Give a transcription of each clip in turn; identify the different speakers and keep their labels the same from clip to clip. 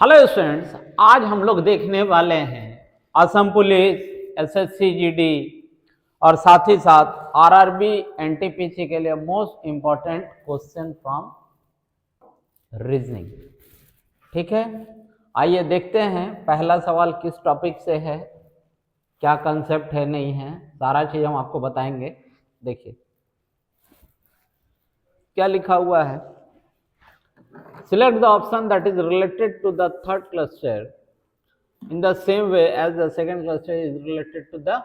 Speaker 1: Hello students, आज हम लोग देखने वाले हैं असम पुलिस, एसएससी जीडी और साथ ही साथ आरआरबी एनटीपीसी के लिए most important question from reasoning. ठीक है, आइए देखते हैं पहला सवाल किस टॉपिक से है, क्या कंसेप्ट है, नहीं है, सारा चीज हम आपको बताएंगे। देखिए क्या लिखा हुआ है। Select the option that is related to the third cluster in the same way as the second cluster is related to the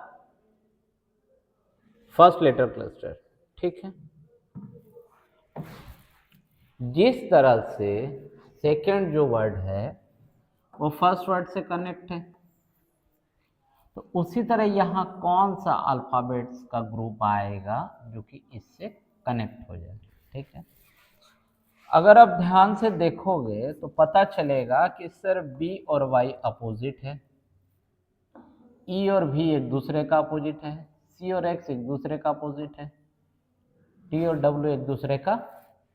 Speaker 1: first letter cluster। ठीक है, जिस तरह से सेकेंड जो वर्ड है वो फर्स्ट वर्ड से कनेक्ट है, तो उसी तरह यहाँ कौन सा अल्फाबेट्स का ग्रुप आएगा जो कि इससे कनेक्ट हो जाए। ठीक है, अगर आप ध्यान से देखोगे तो पता चलेगा कि सर बी और वाई अपोजिट है, ई और भी एक दूसरे का अपोजिट है, सी और एक्स एक दूसरे का अपोजिट है, टी और डब्ल्यू एक दूसरे का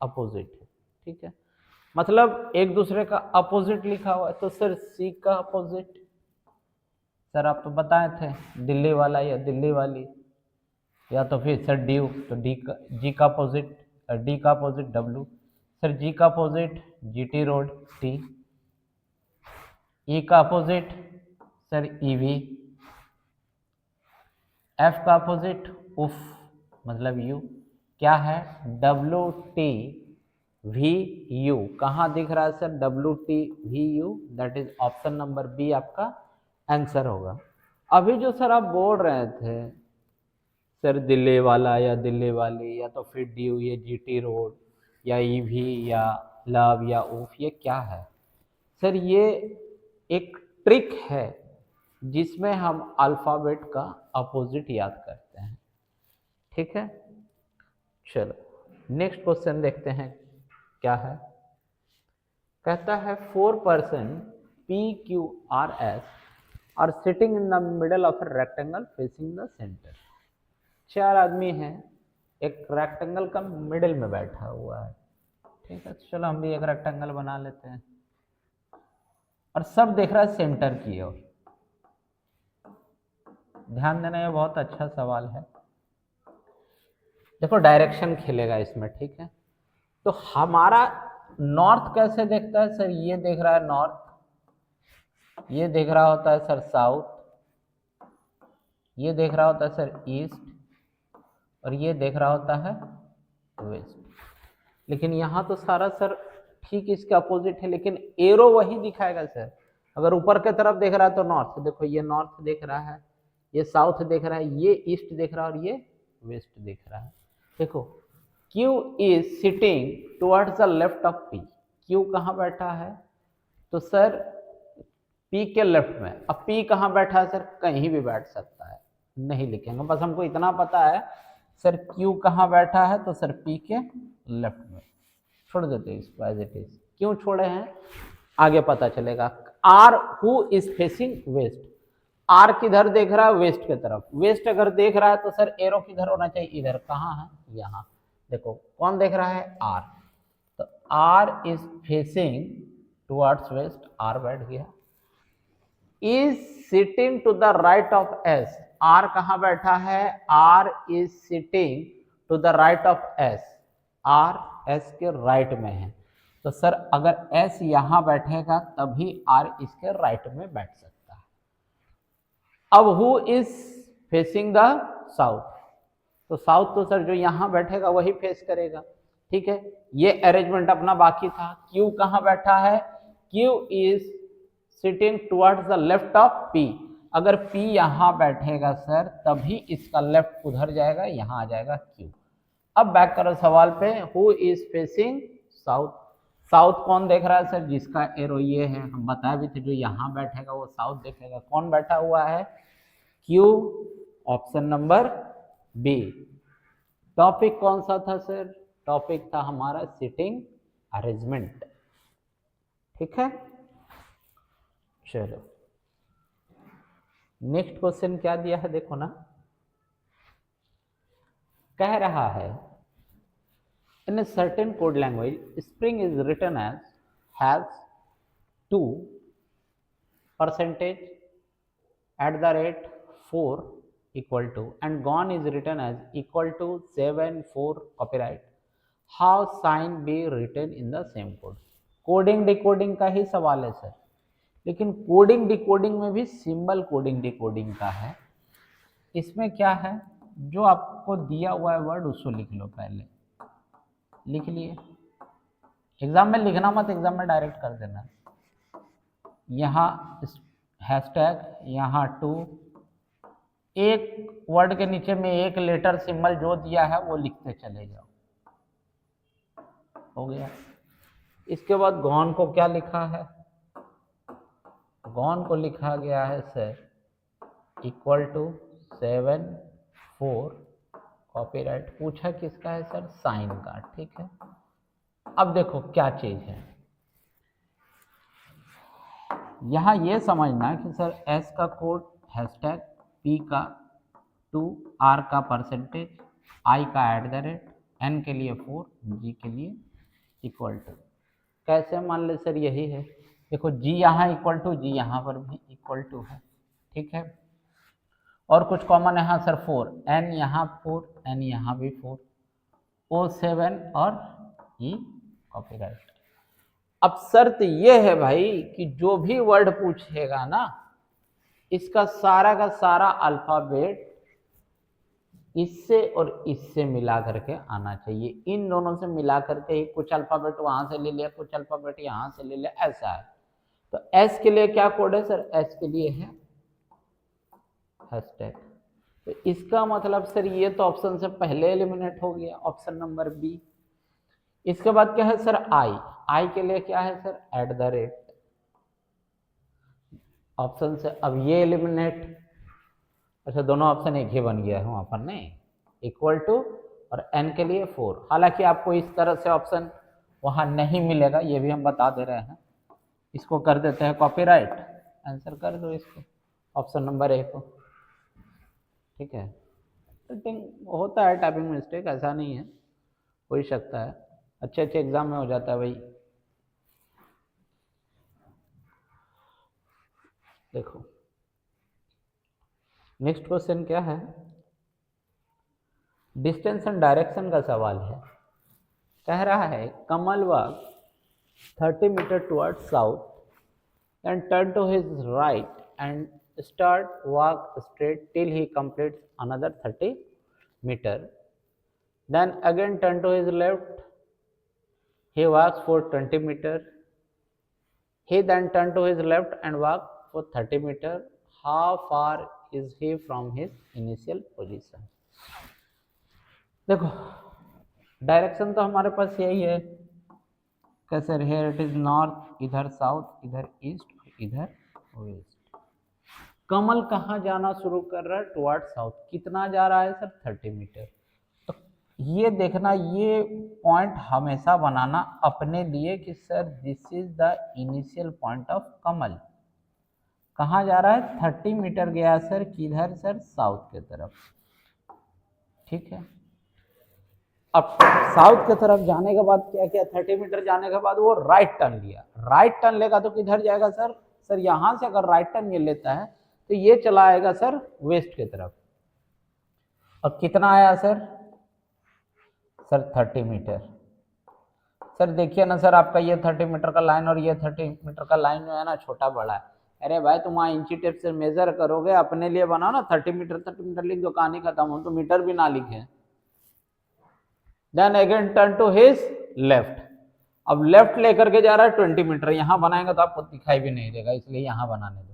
Speaker 1: अपोजिट है। ठीक है, मतलब एक दूसरे का अपोजिट लिखा हुआ है, तो सर सी का अपोजिट, सर आप तो बताए थे दिल्ली वाला या दिल्ली वाली, या तो फिर सर डी, तो डी का, जी का अपोजिट, डी का अपोजिट डब्ल्यू, सर जी का अपोजिट जीटी रोड टी, ई का अपोजिट सर ईवी, एफ का अपोजिट उफ मतलब यू, क्या है डब्ल्यू टी वी यू। कहाँ दिख रहा है sir W T V U, that is option number B आपका आंसर होगा। अभी जो सर आप बोल रहे थे सर दिल्ली वाला या दिल्ली वाली, या तो फिर डी यू या जीटी रोड या ईवी या लव या उफ, ये क्या है सर? ये एक ट्रिक है जिसमें हम अल्फ़ाबेट का अपोजिट याद करते हैं। ठीक है, चलो नेक्स्ट क्वेश्चन देखते हैं क्या है। कहता है 4 person P Q R S R sitting in the middle of a rectangle facing the centre. 4 आदमी हैं, एक रेक्टेंगल का मिडिल में बैठा हुआ है। ठीक है, चलो हम भी एक रेक्टेंगल बना लेते हैं और सब देख रहा है सेंटर की ओर। ध्यान देना, ये बहुत अच्छा सवाल है। देखो डायरेक्शन खेलेगा इसमें। ठीक है, तो हमारा नॉर्थ कैसे देखता है सर? ये देख रहा है नॉर्थ, ये देख रहा होता है सर साउथ, ये देख रहा होता है सर ईस्ट, और ये देख रहा होता है वेस्ट। लेकिन यहाँ तो सारा सर ठीक इसके अपोजिट है, लेकिन एरो वही दिखाएगा सर। अगर ऊपर की तरफ देख रहा है तो नॉर्थ, देखो ये नॉर्थ देख रहा है, ये साउथ देख रहा है, ये ईस्ट देख रहा है और ये वेस्ट देख रहा है। देखो Q is sitting towards the left of P। Q कहाँ बैठा है? तो सर P के लेफ्ट में। अब P कहाँ बैठा है सर? कहीं भी बैठ सकता है, नहीं लिखेंगे, बस हमको इतना पता है सर Q कहाँ बैठा है, तो सर P के लेफ्ट में। छोड़ देते हैं इसको एज इट इज। क्यों छोड़े हैं आगे पता चलेगा। R who is facing west, R किधर देख रहा है? वेस्ट की तरफ। वेस्ट अगर देख रहा है तो सर एरो किधर होना चाहिए? इधर। कहाँ है? यहाँ। देखो कौन देख रहा है? आर, तो R is facing towards west, R बैठ गया। Is sitting to the right of S, R कहाँ बैठा है? R is sitting to the right of S, R S के राइट में है। तो सर अगर एस यहां बैठेगा तभी आर इसके राइट में बैठ सकता है। अब who is facing the south, तो साउथ तो सर जो यहां बैठेगा वही फेस करेगा। ठीक है, ये अरेंजमेंट अपना बाकी था। क्यू कहां बैठा है? Q is sitting towards the left of P. अगर पी यहां बैठेगा सर तभी इसका लेफ्ट उधर जाएगा, यहां आ जाएगा क्यू। अब बैक करो सवाल पे, who is facing south. South कौन देख रहा है सर? जिसका एरो ये है, हम बताए भी थे जो यहां बैठेगा वो साउथ देखेगा। कौन बैठा हुआ है? Q, option number B. Topic कौन सा था सर? टॉपिक था हमारा सिटिंग अरेंजमेंट। ठीक है, चलो नेक्स्ट क्वेश्चन क्या दिया है देखो ना। कह रहा है in a certain code language spring is written as has 2% at the rate 4 equal to, and gone is written as equal to 7 4 copyright. How sign be written in the same code? Coding decoding का ही सवाल है sir, लेकिन coding decoding में भी symbol coding decoding का है। इसमें क्या है, जो आपको दिया हुआ है वर्ड उसको लिख लो, पहले लिख लिए, एग्जाम में लिखना मत, एग्जाम में डायरेक्ट कर देना। यहाँ हैशटैग, यहाँ 2, एक वर्ड के नीचे में एक लेटर सिंबल जो दिया है वो लिखते चले जाओ, हो गया। इसके बाद गॉन को क्या लिखा है, गॉन को लिखा गया है सर इक्वल टू 7 4 कॉपीराइट। पूछा किसका है सर, साइन का, ठीक है। अब देखो क्या चीज है, यहाँ ये समझना कि सर एस का कोड, हैशटैग, पी का 2, आर का %, आई का @ एन के लिए 4, जी के लिए इक्वल टू। कैसे मान ले सर, यही है, देखो जी यहाँ इक्वल टू, जी यहाँ पर भी इक्वल टू है, ठीक है। और कुछ कॉमन है हाँ सर 4, एन यहाँ 4, एन यहाँ भी 4, ओ 7 और ई कॉपीराइट। अब शर्त ये है भाई कि जो भी वर्ड पूछेगा ना, इसका का सारा अल्फाबेट इससे और इससे मिला करके आना चाहिए, इन दोनों से मिला करके ही, कुछ अल्फाबेट वहां से ले लिया, कुछ अल्फाबेट यहाँ से ले लिया, ऐसा है। तो एस के लिए क्या कोड है सर, एस के लिए है हैशटैग। तो इसका मतलब सर ये तो ऑप्शन से पहले एलिमिनेट हो गया, ऑप्शन नंबर बी। इसके बाद क्या है सर, आई, आई के लिए क्या है सर @ ऑप्शन से, अब ये एलिमिनेट, अच्छा दोनों ऑप्शन एक ही बन गया है वहां पर, नहीं, इक्वल टू और एन के लिए 4। हालांकि आपको इस तरह से ऑप्शन वहां नहीं मिलेगा, ये भी हम बता दे रहे हैं। इसको कर देते हैं कॉपीराइट, आंसर कर दो इसको, ऑप्शन नंबर ए को, ठीक है। होता है टाइपिंग मिस्टेक, ऐसा नहीं है, हो ही सकता है, अच्छे अच्छे एग्जाम में हो जाता है भाई। देखो नेक्स्ट क्वेश्चन क्या है, डिस्टेंस एंड डायरेक्शन का सवाल है। कह रहा है Kamal walk 30 metre toward south and turn to his right and start walk straight till he completes another 30 meter, then again turn to his left, he walks for 20 meter, he then turn to his left and walk for 30 meter, how far is he from his initial position? देखो direction तो हमारे पास यही है, कैसे, here it is north, इधर south, इधर east, इधर waste. कमल कहाँ जाना शुरू कर रहा है, टुवर्ड साउथ, कितना जा रहा है सर 30 मीटर। तो ये देखना, ये पॉइंट हमेशा बनाना अपने लिए कि sir this is the initial point of Kamal. कहाँ जा रहा है, 30 मीटर गया सर, किधर सर, साउथ के तरफ, ठीक है। अब साउथ की तरफ जाने के बाद क्या किया, 30 मीटर जाने के बाद वो राइट टर्न लिया, राइट टर्न लेगा तो किधर जाएगा सर, सर यहां से अगर राइट टर्न ये लेता है तो ये चला आएगा सर वेस्ट की तरफ। और कितना आया सर 30 मीटर। सर देखिए ना सर, आपका ये 30 मीटर का लाइन और ये 30 मीटर का लाइन जो है ना छोटा बड़ा है। अरे भाई तुम वहाँ इंची टेप से मेजर करोगे, अपने लिए बनाओ ना, 30 मीटर लिख दो, कहानी खत्म हो, तो मीटर भी ना लिखे। Then again turn to his left, अब लेफ्ट लेकर के जा रहा है 20 मीटर, यहां बनाएंगे तो आपको दिखाई भी नहीं देगा, इसलिए यहां बनाने दो।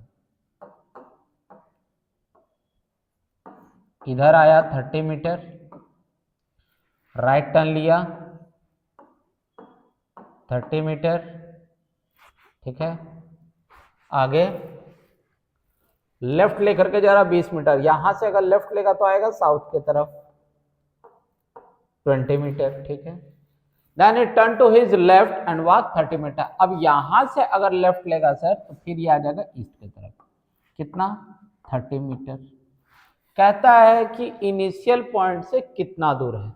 Speaker 1: इधर आया 30 मीटर, राइट टर्न लिया 30 मीटर, ठीक है। आगे लेफ्ट लेकर के जा रहा 20 मीटर, यहां से अगर लेफ्ट लेगा तो आएगा साउथ की तरफ 20 मीटर, ठीक है। Then it turn to his left and walk 30 meter. अब यहां से अगर लेफ्ट लेगा सर तो फिर ये आ जाएगा ईस्ट की तरफ, कितना 30 मीटर। कहता है कि इनिशियल पॉइंट से कितना दूर है,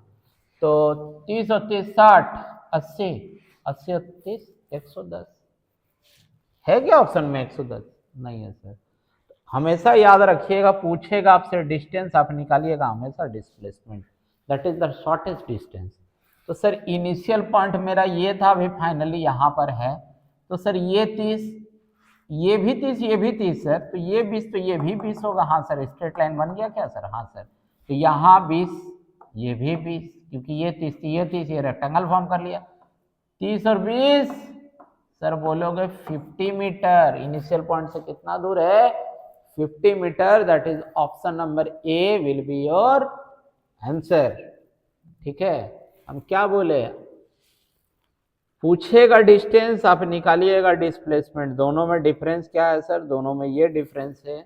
Speaker 1: तो 30 और 30 60, 80, 80 और 30 110, है क्या ऑप्शन में 110? नहीं है सर। हमेशा याद रखिएगा, पूछेगा आपसे डिस्टेंस, आप निकालिएगा हमेशा displacement, that is the shortest distance. तो सर इनिशियल पॉइंट मेरा ये था, अभी फाइनली यहाँ पर है, तो सर ये 30, ये भी 30, ये भी 30 सर, तो ये 20, तो ये भी 20 होगा। हाँ सर, स्ट्रेट लाइन बन गया क्या सर? हाँ सर, तो यहाँ 20, ये भी 20, क्योंकि ये 30, ये 30, ये रेक्टेंगल फॉर्म कर लिया। 30 और 20 सर बोलोगे 50 मीटर। इनिशियल पॉइंट से कितना दूर है? 50 meter. That is option number A will be your answer. ठीक है, हम क्या बोले, पूछेगा डिस्टेंस, आप निकालिएगा डिस्प्लेसमेंट। दोनों में डिफरेंस क्या है सर? दोनों में ये डिफरेंस है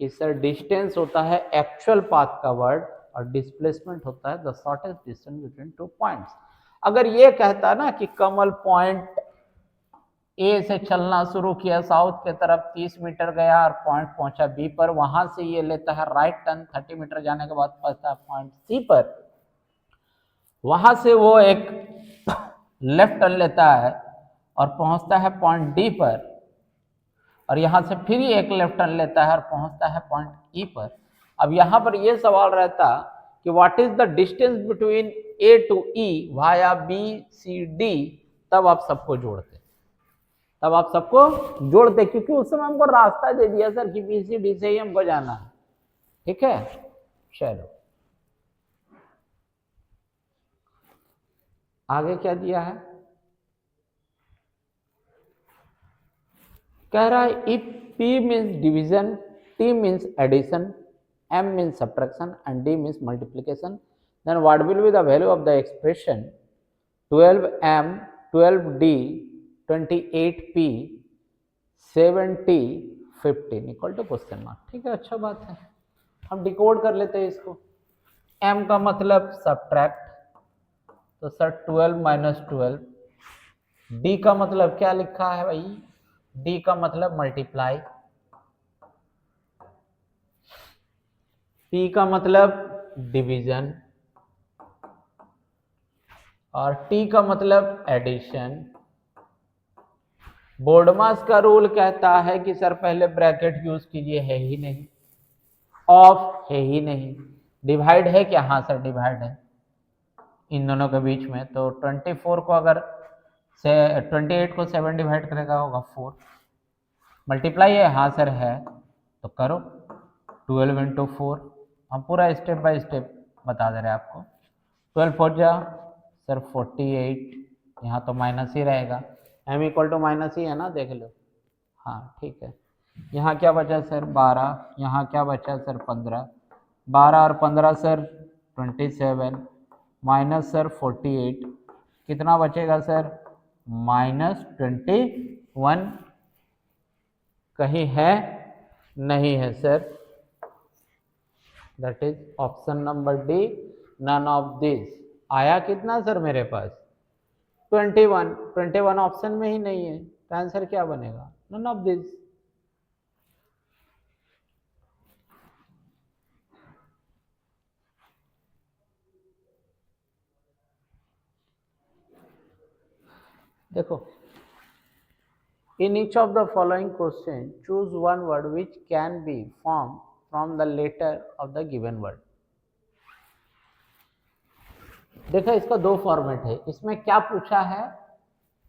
Speaker 1: कि सर डिस्टेंस होता है एक्चुअल पाथ का वर्ड, और डिस्प्लेसमेंट होता है the shortest distance between two points. अगर ये कहता ना कि कमल पॉइंट ए से चलना शुरू किया साउथ के तरफ, 30 मीटर गया और पॉइंट पहुंचा बी पर, वहां से ये लेता है राइट टर्न, 30 मीटर जाने के बाद पहुंचता है पॉइंट सी पर, वहां से वो एक लेफ्ट टर्न लेता है और पहुंचता है पॉइंट डी पर, और यहां से फिर एक लेफ्ट टर्न लेता है और पहुंचता है पॉइंट ई पर। अब यहां पर यह सवाल रहता कि what is the distance between A to E via B C D, तब आप सबको जोड़ते, क्योंकि उस समय हमको रास्ता दे दिया सर कि बी सी डी से ही हमको जाना है। ठीक है, चलो आगे क्या दिया है, कह रहा है if P means division, T means addition, M means subtraction and D means multiplication, then what will be the value of the expression 12M 12D 28P 7T 15 equal to question mark. ठीक है, अच्छा बात है, हम decode कर लेते हैं इसको। M का मतलब सब्ट्रैक्ट, तो सर 12 माइनस 12। D का मतलब क्या लिखा है भाई? D का मतलब मल्टीप्लाई। P का मतलब डिवीजन, और T का मतलब एडिशन। बोर्डमास का रूल कहता है कि सर पहले ब्रैकेट यूज कीजिए, है ही नहीं, ऑफ है ही नहीं, डिवाइड है क्या? हाँ सर डिवाइड है इन दोनों के बीच में, तो 24 को अगर से 28 को 7 डिवाइड करेगा होगा 4, मल्टीप्लाई है? हाँ सर है, तो करो 12 इंटू 4। हम पूरा स्टेप बाय स्टेप बता दे रहे हैं आपको। 12 4 जा सर 48, यहाँ तो माइनस ही रहेगा, m इक्वल टू माइनस ही है ना, देख लो। हाँ ठीक है, यहाँ क्या बचा सर 12, यहाँ क्या बचा सर 15, 12 और 15 सर 27, माइनस सर 48, कितना बचेगा सर? -21। कहीं है? नहीं है sir, that is option number D, none of this. आया कितना सर मेरे पास? 21। 21 ऑप्शन में ही नहीं है, तो आंसर क्या बनेगा? None of this. देखो, in each of the following question choose one word which can be formed from the letter of the given word। देखो इसका दो फॉर्मेट है, इसमें क्या पूछा है?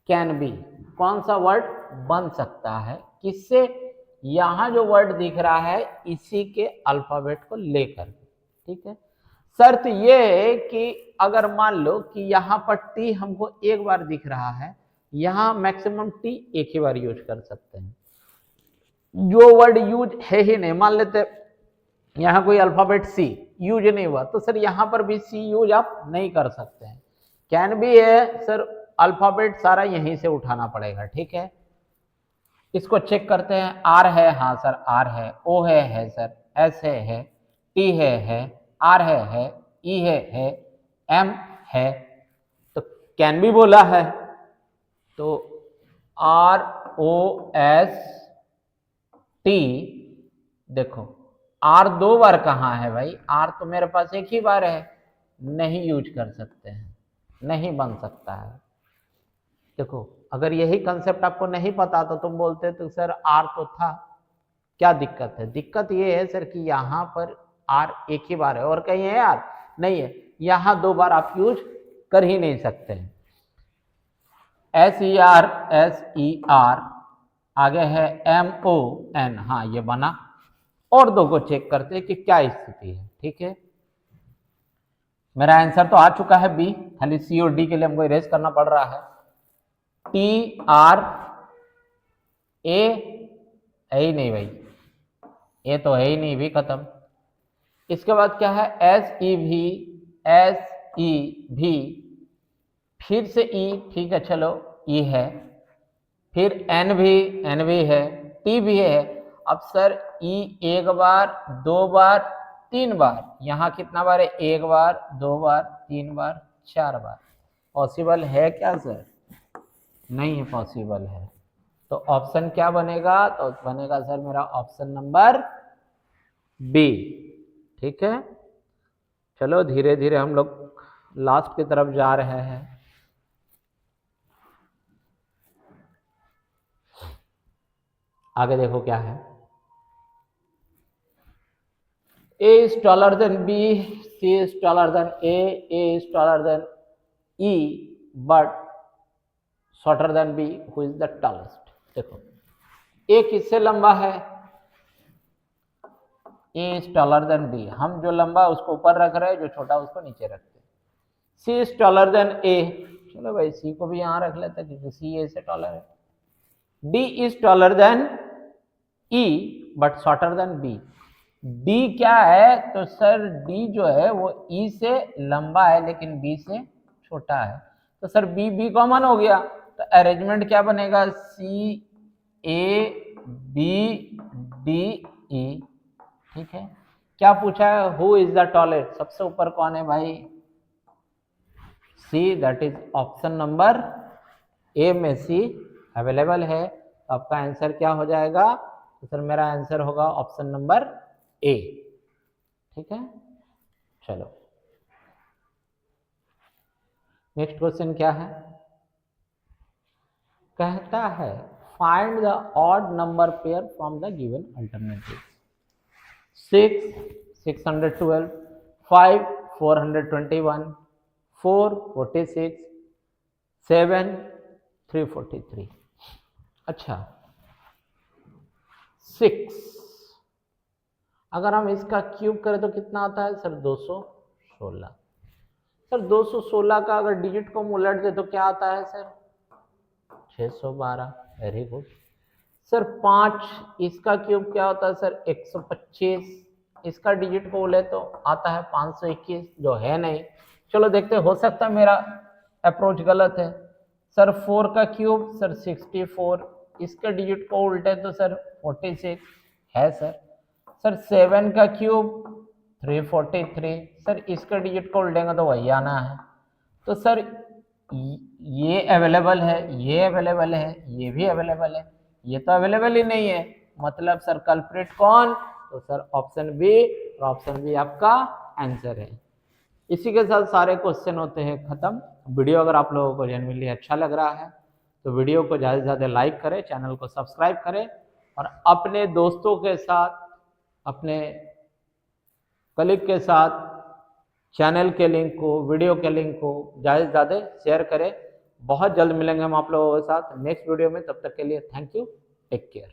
Speaker 1: कैन बी, कौन सा वर्ड बन सकता है, किससे? यहां जो वर्ड दिख रहा है इसी के अल्फाबेट को लेकर, ठीक है। शर्त ये है कि अगर मान लो कि यहाँ पर टी हमको एक बार दिख रहा है, यहाँ मैक्सिमम टी एक ही बार यूज कर सकते हैं। जो वर्ड यूज है ही नहीं, मान लेते यहाँ कोई अल्फाबेट सी यूज नहीं हुआ, तो सर यहाँ पर भी सी यूज आप नहीं कर सकते हैं। कैन भी है सर, अल्फाबेट सारा यहीं से उठाना पड़ेगा, ठीक है। इसको चेक करते हैं, आर है, हाँ सर आर है, ओ है सर, एस है, टी है, आर है, ई है, एम है, तो कैन भी बोला है, तो आर ओ एस टी। देखो आर दो बार कहाँ है भाई? आर तो मेरे पास एक ही बार है, नहीं यूज कर सकते हैं, नहीं बन सकता है। देखो अगर यही कंसेप्ट आपको नहीं पता तो तुम बोलते तो सर आर तो था, क्या दिक्कत है? दिक्कत ये है सर कि यहाँ पर आर एक ही बार है और कहीं है आर नहीं है, यहाँ 2 बार आप यूज कर ही नहीं सकते हैं। SER आगे है MON, हाँ ये बना। और 2 को चेक करते हैं कि क्या स्थिति है। ठीक है, मेरा आंसर तो आ चुका है बी, खाली सी और डी के लिए हमको इरेज करना पड़ रहा है। TR ए है ही नहीं भाई, ए तो है ही नहीं, भी खत्म। इसके बाद क्या है SEV, फिर से ई, ठीक है चलो ई है, फिर एन भी है, टी भी है। अब सर ई एक बार, 2 बार, 3 बार, यहाँ कितना बार है? 1 बार, 2 बार, 3 बार, 4 बार। पॉसिबल है क्या सर? नहीं है पॉसिबल है। तो ऑप्शन क्या बनेगा? तो बनेगा सर मेरा ऑप्शन नंबर बी। ठीक है, चलो धीरे धीरे हम लोग लास्ट की तरफ जा रहे हैं। आगे देखो क्या है, A is taller than B, C is taller than A is taller than E, but shorter than B. Who is the tallest? देखो A किससे लंबा है? A is taller than B, हम जो लंबा है उसको ऊपर रख रहे हैं, जो छोटा उसको नीचे रखते हैं। C is taller than A, चलो भाई C को भी यहाँ रख लेते हैं क्योंकि C A से टॉलर है। D is taller than E but shorter than B. D क्या है? तो सर D जो है वो E से लंबा है लेकिन B से छोटा है, तो सर B कॉमन हो गया, तो अरेंजमेंट क्या बनेगा? C A B D E। ठीक है, क्या पूछा है? Who is the tallest? सबसे ऊपर कौन है भाई? C, that is option number ए में C अवेलेबल है। तो आपका आंसर क्या हो जाएगा? तो सर मेरा आंसर होगा ऑप्शन नंबर ए। ठीक है, चलो नेक्स्ट क्वेश्चन क्या है? कहता है find the odd number pair from the given alternative. 6 612, 5 421, 4 46, 7 343। अच्छा 6 अगर हम इसका क्यूब करें तो कितना आता है सर? 216। सर 216 का अगर डिजिट को हम उलट दे तो क्या आता है सर? 612। Very good sir. 5 इसका क्यूब क्या होता है सर? 125। इसका डिजिट को उलटे तो आता है 521, जो है नहीं। चलो देखते, हो सकता है मेरा अप्रोच गलत है। सर 4 का क्यूब सर 64, इसके डिजिट को उल्टे तो सर 46 है सर। सर 7 का क्यूब 343, सर इसका डिजिट को उल्टेंगे तो वही आना है। तो सर ये अवेलेबल है, ये अवेलेबल है, ये भी अवेलेबल है, ये तो अवेलेबल ही नहीं है, मतलब सर कल्प्रिट कौन? तो सर ऑप्शन बी, और ऑप्शन बी आपका आंसर है। इसी के साथ सारे क्वेश्चन होते हैं खत्म। वीडियो अगर आप लोगों को जेन्युइनली अच्छा लग रहा है तो वीडियो को ज़्यादा से ज़्यादा लाइक करें, चैनल को सब्सक्राइब करें और अपने दोस्तों के साथ, अपने कलीग के साथ चैनल के लिंक को, वीडियो के लिंक को ज़्यादा से ज़्यादा शेयर करें। बहुत जल्द मिलेंगे हम आप लोगों के साथ नेक्स्ट वीडियो में, तब तक के लिए थैंक यू, टेक केयर।